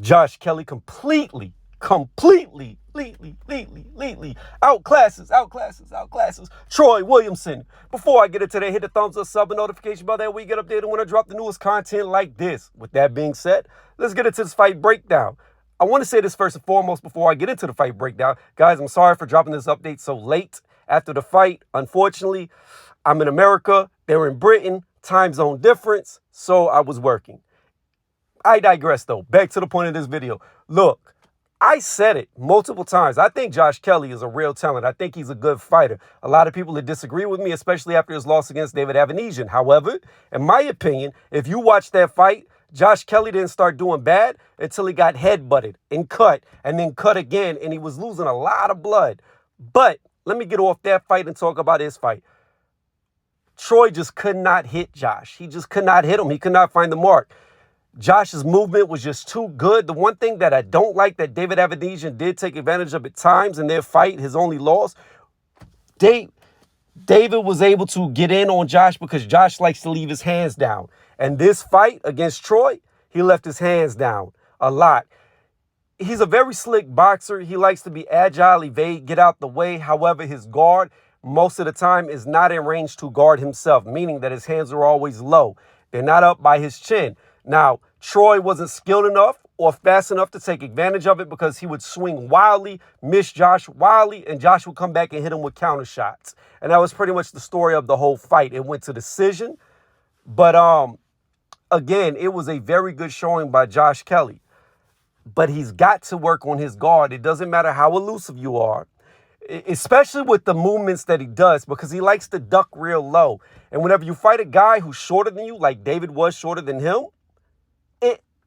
Josh Kelly completely outclasses Troy Williamson. Before I get into that, hit the thumbs up, sub, and notification bell. That way you get updated when I drop the newest content like this. With that being said, let's get into this fight breakdown. I want to say this first and foremost before I get into the fight breakdown. Guys, I'm sorry for dropping this update so late after the fight. Unfortunately, I'm in America. They're in Britain. Time zone difference. So I was working. I digress, though. Back to the point of this video. Look, I said it multiple times. I think Josh Kelly is a real talent. I think he's a good fighter. A lot of people that disagree with me, especially after his loss against David Avanesian. However, in my opinion, if you watch that fight, Josh Kelly didn't start doing bad until he got headbutted and then cut again, and he was losing a lot of blood. But let me get off that fight and talk about his fight. Troy just could not hit Josh. He just could not hit him. He could not find the mark. Josh's movement was just too good. The one thing that I don't like that David Avanesian did take advantage of at times in their fight, his only loss, David was able to get in on Josh because Josh likes to leave his hands down. And this fight against Troy, he left his hands down a lot. He's a very slick boxer. He likes to be agile, evade, get out the way. However, his guard, most of the time, is not in range to guard himself, meaning that his hands are always low. They're not up by his chin. Now, Troy wasn't skilled enough or fast enough to take advantage of it because he would swing wildly, miss Josh wildly, and Josh would come back and hit him with counter shots. And that was pretty much the story of the whole fight. It went to decision. But again, it was a very good showing by Josh Kelly. But he's got to work on his guard. It doesn't matter how elusive you are, especially with the movements that he does, because he likes to duck real low. And whenever you fight a guy who's shorter than you, like David was shorter than him,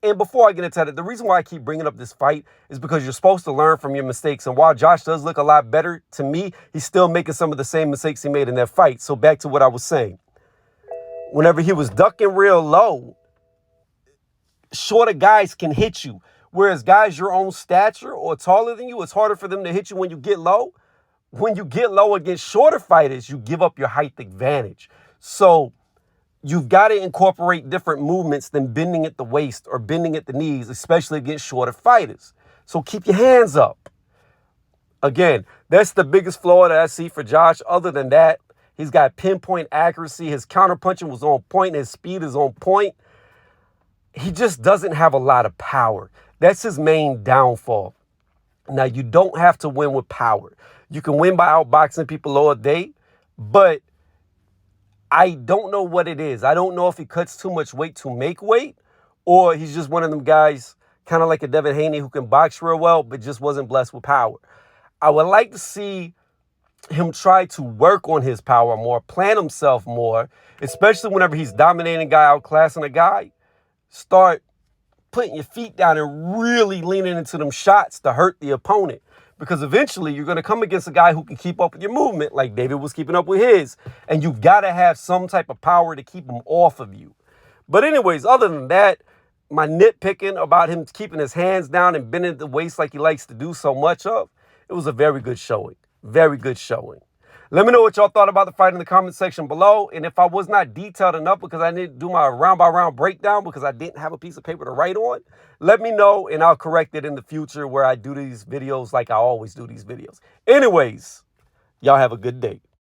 and before I get into that, the reason why I keep bringing up this fight is because you're supposed to learn from your mistakes. And while Josh does look a lot better to me, he's still making some of the same mistakes he made in that fight. So back to what I was saying. Whenever he was ducking real low, shorter guys can hit you. Whereas guys your own stature or taller than you, it's harder for them to hit you when you get low. When you get low against shorter fighters, you give up your height advantage. So you've got to incorporate different movements than bending at the waist or bending at the knees, especially against shorter fighters. So keep your hands up. Again, that's the biggest flaw that I see for Josh. Other than that, he's got pinpoint accuracy. His counterpunching was on point. His speed is on point. He just doesn't have a lot of power. That's his main downfall. Now, you don't have to win with power. You can win by outboxing people all day, but I don't know what it is. I don't know if he cuts too much weight to make weight, or he's just one of them guys, kind of like a Devin Haney, who can box real well, but just wasn't blessed with power. I would like to see him try to work on his power more, plan himself more, especially whenever he's dominating a guy, outclassing a guy. Start putting your feet down and really leaning into them shots to hurt the opponent. Because eventually you're going to come against a guy who can keep up with your movement like David was keeping up with his. And you've got to have some type of power to keep him off of you. But anyways, other than that, my nitpicking about him keeping his hands down and bending at the waist like he likes to do so much of, it was a very good showing. Very good showing. Let me know what y'all thought about the fight in the comment section below. And if I was not detailed enough because I didn't do my round-by-round breakdown because I didn't have a piece of paper to write on, let me know and I'll correct it in the future where I do these videos like I always do these videos. Anyways, y'all have a good day.